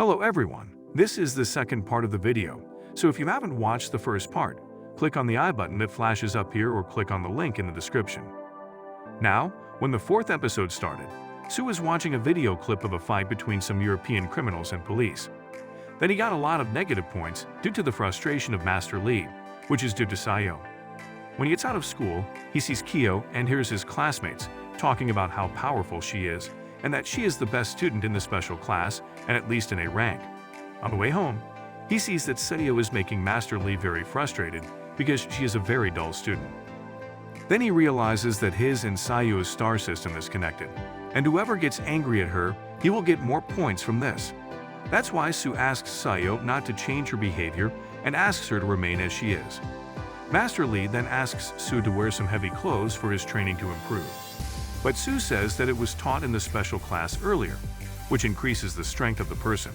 Hello everyone, this is the second part of the video, so if you haven't watched the first part, click on the I button that flashes up here or click on the link in the description. Now, when the fourth episode started, Su was watching a video clip of a fight between some European criminals and police. Then he got a lot of negative points due to the frustration of Master Li, which is due to Xiaoyu. When he gets out of school, he sees Kyo and hears his classmates talking about how powerful she is and that she is the best student in the special class and at least in A rank. On the way home, he sees that Xiaoyu is making Master Li very frustrated because she is a very dull student. Then he realizes that his and Xiaoyu's star system is connected, and whoever gets angry at her, he will get more points from this. That's why Su asks Xiaoyu not to change her behavior and asks her to remain as she is. Master Li then asks Su to wear some heavy clothes for his training to improve. But Su says that it was taught in the special class earlier, which increases the strength of the person.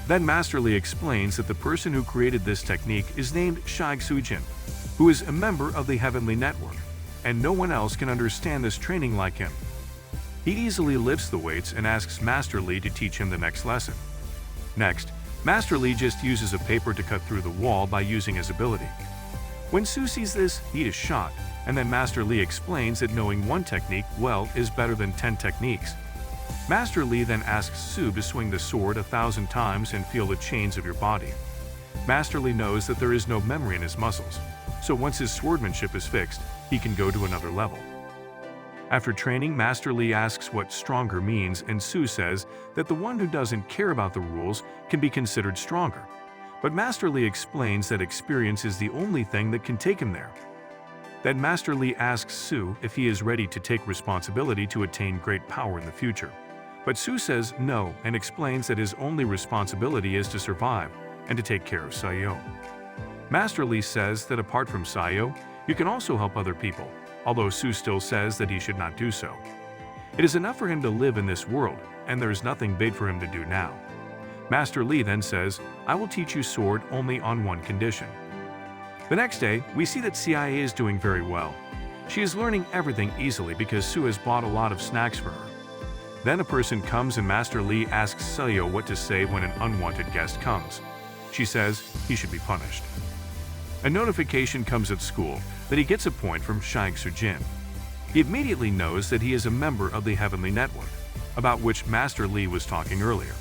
Then Master Li explains that the person who created this technique is named Xiaoyu, who is a member of the Heavenly Network, and no one else can understand this training like him. He easily lifts the weights and asks Master Li to teach him the next lesson. Next, Master Li just uses a paper to cut through the wall by using his ability. When Su sees this, he is shocked, and then Master Li explains that knowing one technique well is better than 10 techniques. Master Li then asks Su to swing the sword 1,000 times and feel the chains of your body. Master Li knows that there is no memory in his muscles, so once his swordmanship is fixed, he can go to another level. After training, Master Li asks what stronger means, and Su says that the one who doesn't care about the rules can be considered stronger. But Master Li explains that experience is the only thing that can take him there. Then Master Li asks Su if he is ready to take responsibility to attain great power in the future. But Su says no and explains that his only responsibility is to survive and to take care of Xiaoyu. Master Li says that apart from Xiaoyu, you can also help other people, although Su still says that he should not do so. It is enough for him to live in this world, and there is nothing big for him to do now. Master Li then says, "I will teach you sword only on one condition." The next day, we see that CIA is doing very well. She is learning everything easily because Su has bought a lot of snacks for her. Then a person comes and Master Li asks Xiaoyu what to say when an unwanted guest comes. She says he should be punished. A notification comes at school that he gets a point from Xiaoyu. He immediately knows that he is a member of the Heavenly Network, about which Master Li was talking earlier.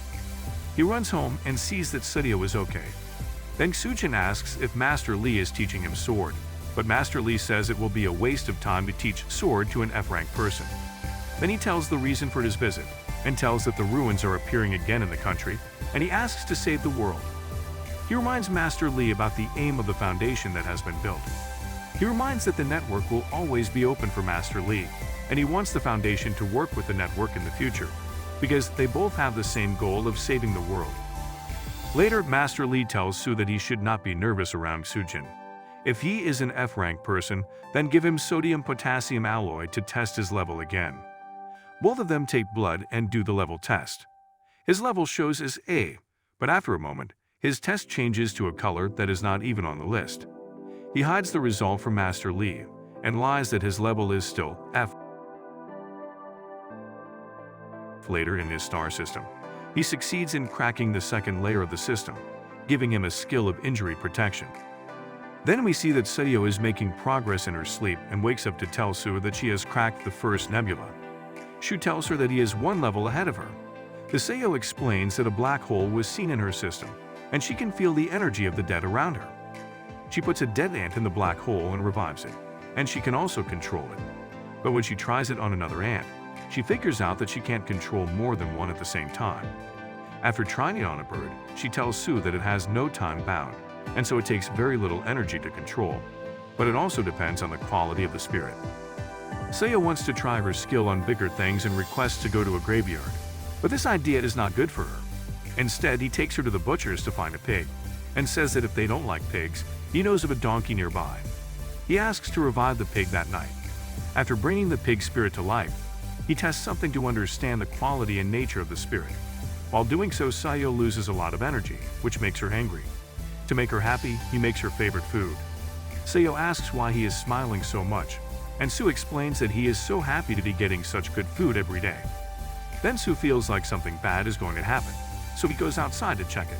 He runs home and sees that Xiaoyu is okay. Then Sujin asks if Master Li is teaching him sword, but Master Li says it will be a waste of time to teach sword to an F-rank person. Then he tells the reason for his visit, and tells that the ruins are appearing again in the country, and he asks to save the world. He reminds Master Li about the aim of the foundation that has been built. He reminds that the network will always be open for Master Li, and he wants the foundation to work with the network in the future, because they both have the same goal of saving the world. Later, Master Li tells Su that he should not be nervous around Sujin. If he is an F-rank person, then give him sodium-potassium alloy to test his level again. Both of them take blood and do the level test. His level shows as A, but after a moment, his test changes to a color that is not even on the list. He hides the result from Master Li and lies that his level is still F. Later in his star system, he succeeds in cracking the second layer of the system, giving him a skill of injury protection. Then we see that Xiaoyu is making progress in her sleep and wakes up to tell Su that she has cracked the first nebula. Shu tells her that he is one level ahead of her. The Xiaoyu explains that a black hole was seen in her system, and she can feel the energy of the dead around her. She puts a dead ant in the black hole and revives it, and she can also control it. But when she tries it on another ant, she figures out that she can't control more than one at the same time. After trying it on a bird, she tells Su that it has no time bound, and so it takes very little energy to control, but it also depends on the quality of the spirit. Xiaoyu wants to try her skill on bigger things and requests to go to a graveyard, but this idea is not good for her. Instead, he takes her to the butcher's to find a pig, and says that if they don't like pigs, he knows of a donkey nearby. He asks to revive the pig that night. After bringing the pig spirit to life, he tests something to understand the quality and nature of the spirit. While doing so, Xiaoyu loses a lot of energy, which makes her angry. To make her happy, he makes her favorite food. Xiaoyu asks why he is smiling so much, and Su explains that he is so happy to be getting such good food every day. Then Su feels like something bad is going to happen, so he goes outside to check it.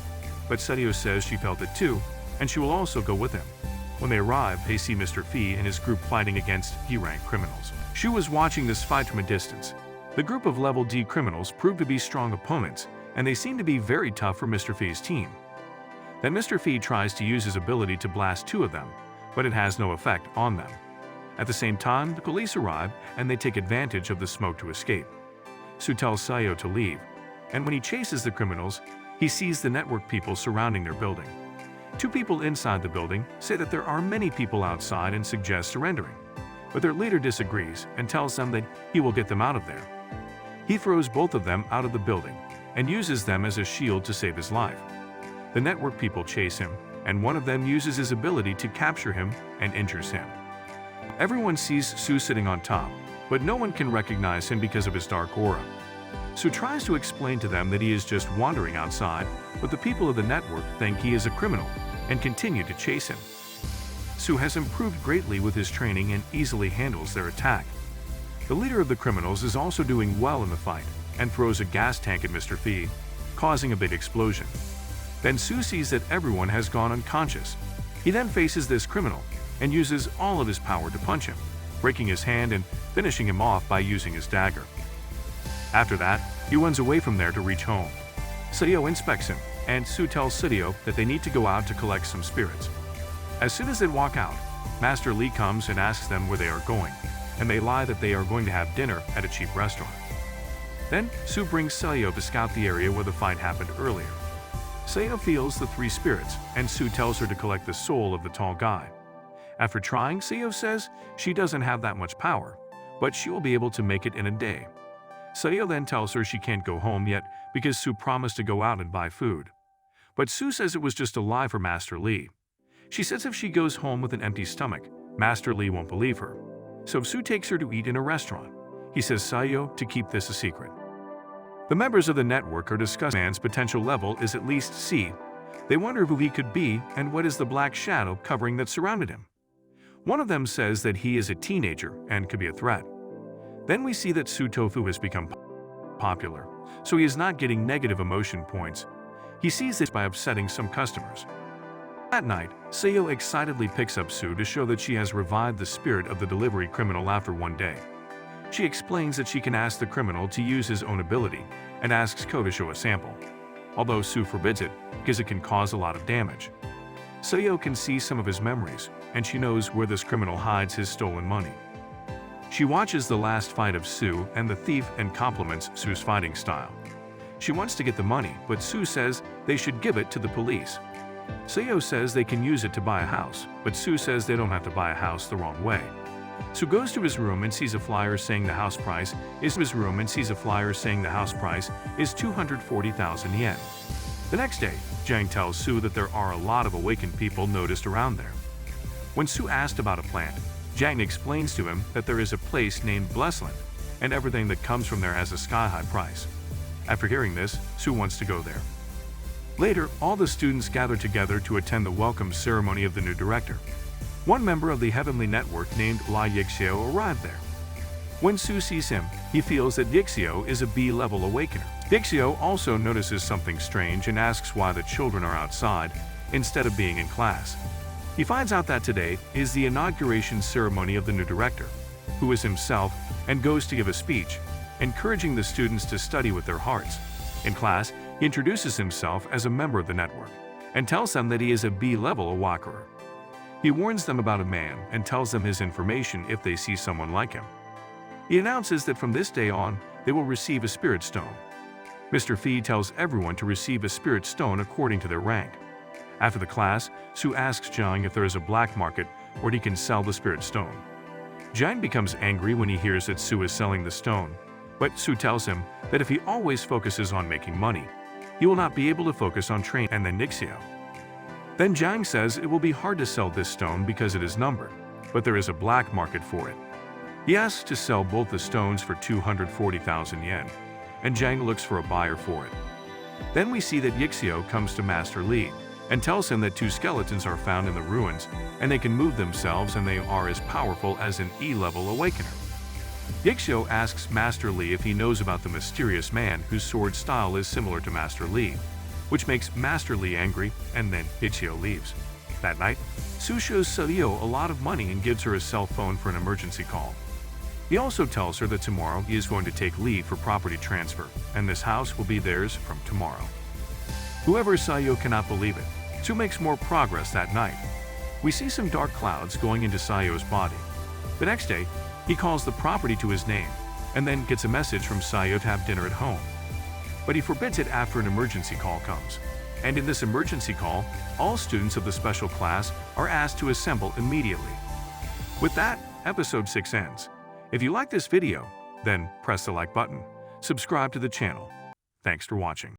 But Xiaoyu says she felt it too, and she will also go with him. When they arrive, they see Mr. Fi and his group fighting against D-rank criminals. Xu was watching this fight from a distance. The group of level D criminals proved to be strong opponents, and they seem to be very tough for Mr. Fi's team. Then Mr. Fi tries to use his ability to blast two of them, but it has no effect on them. At the same time, the police arrive and they take advantage of the smoke to escape. Xu tells Xiaoyu to leave, and when he chases the criminals, he sees the network people surrounding their building. Two people inside the building say that there are many people outside and suggest surrendering, but their leader disagrees and tells them that he will get them out of there. He throws both of them out of the building and uses them as a shield to save his life. The network people chase him, and one of them uses his ability to capture him and injures him. Everyone sees Xu sitting on top, but no one can recognize him because of his dark aura. Xu tries to explain to them that he is just wandering outside, but the people of the network think he is a criminal and continue to chase him. Xu has improved greatly with his training and easily handles their attack. The leader of the criminals is also doing well in the fight and throws a gas tank at Mr. Fi, causing a big explosion. Then Xu sees that everyone has gone unconscious. He then faces this criminal and uses all of his power to punch him, breaking his hand and finishing him off by using his dagger. After that, he runs away from there to reach home. Xiaoyu inspects him, and Xu tells Xiaoyu that they need to go out to collect some spirits. As soon as they walk out, Master Li comes and asks them where they are going, and they lie that they are going to have dinner at a cheap restaurant. Then, Xu brings Xiaoyu to scout the area where the fight happened earlier. Xiaoyu feels the three spirits, and Xu tells her to collect the soul of the tall guy. After trying, Xiaoyu says she doesn't have that much power, but she will be able to make it in a day. Xiaoyu then tells her she can't go home yet because Xu promised to go out and buy food. But Xu says it was just a lie for Master Li. She says if she goes home with an empty stomach, Master Li won't believe her. So Xu takes her to eat in a restaurant. He says Xiaoyu to keep this a secret. The members of the network are discussing man's potential level is at least C. They wonder who he could be and what is the black shadow covering that surrounded him. One of them says that he is a teenager and could be a threat. Then we see that Xu Tofu has become popular, so he is not getting negative emotion points. He sees this by upsetting some customers. That night, Xiaoyu excitedly picks up Xu to show that she has revived the spirit of the delivery criminal after one day. She explains that she can ask the criminal to use his own ability and asks Ko to show a sample, although Xu forbids it because it can cause a lot of damage. Xiaoyu can see some of his memories, and she knows where this criminal hides his stolen money. She watches the last fight of Xu and the thief and compliments Xu's fighting style. She wants to get the money, but Xu says they should give it to the police. Xiaoyu says they can use it to buy a house, but Xu says they don't have to buy a house the wrong way. Xu goes to his room and sees a flyer saying the house price is 240,000 yen. The next day, Zhang tells Xu that there are a lot of awakened people noticed around there. When Xu asked about a plant, Zhang explains to him that there is a place named Blessland, and everything that comes from there has a sky-high price. After hearing this, Xu wants to go there. Later, all the students gather together to attend the welcome ceremony of the new director. One member of the Heavenly Network named La Yixiao arrived there. When Xu sees him, he feels that Yixiao is a B-level awakener. Yixiao also notices something strange and asks why the children are outside instead of being in class. He finds out that today is the inauguration ceremony of the new director, who is himself, and goes to give a speech, encouraging the students to study with their hearts. In class, he introduces himself as a member of the network and tells them that he is a B-level awakener. He warns them about a man and tells them his information if they see someone like him. He announces that from this day on, they will receive a spirit stone. Mr. Fi tells everyone to receive a spirit stone according to their rank. After the class, Xu asks Zhang if there is a black market where he can sell the spirit stone. Zhang becomes angry when he hears that Xu is selling the stone, but Xu tells him that if he always focuses on making money, he will not be able to focus on training and then Yixiao. Then Zhang says it will be hard to sell this stone because it is numbered, but there is a black market for it. He asks to sell both the stones for 240,000 yen, and Zhang looks for a buyer for it. Then we see that Yixiao comes to Master Li and tells him that two skeletons are found in the ruins and they can move themselves and they are as powerful as an E-level awakener. Yixio asks Master Li if he knows about the mysterious man whose sword style is similar to Master Li, which makes Master Li angry, and then Yixio leaves. That night, Su shows Xiaoyu a lot of money and gives her a cell phone for an emergency call. He also tells her that tomorrow he is going to take leave for property transfer, and this house will be theirs from tomorrow. Whoever Xiaoyu cannot believe it. Su makes more progress that night. We see some dark clouds going into Xiaoyu's body. The next day, he calls the property to his name, and then gets a message from Xiaoyu to have dinner at home. But he forbids it after an emergency call comes. And in this emergency call, all students of the special class are asked to assemble immediately. With that, episode 6 ends. If you like this video, then press the like button, subscribe to the channel. Thanks for watching.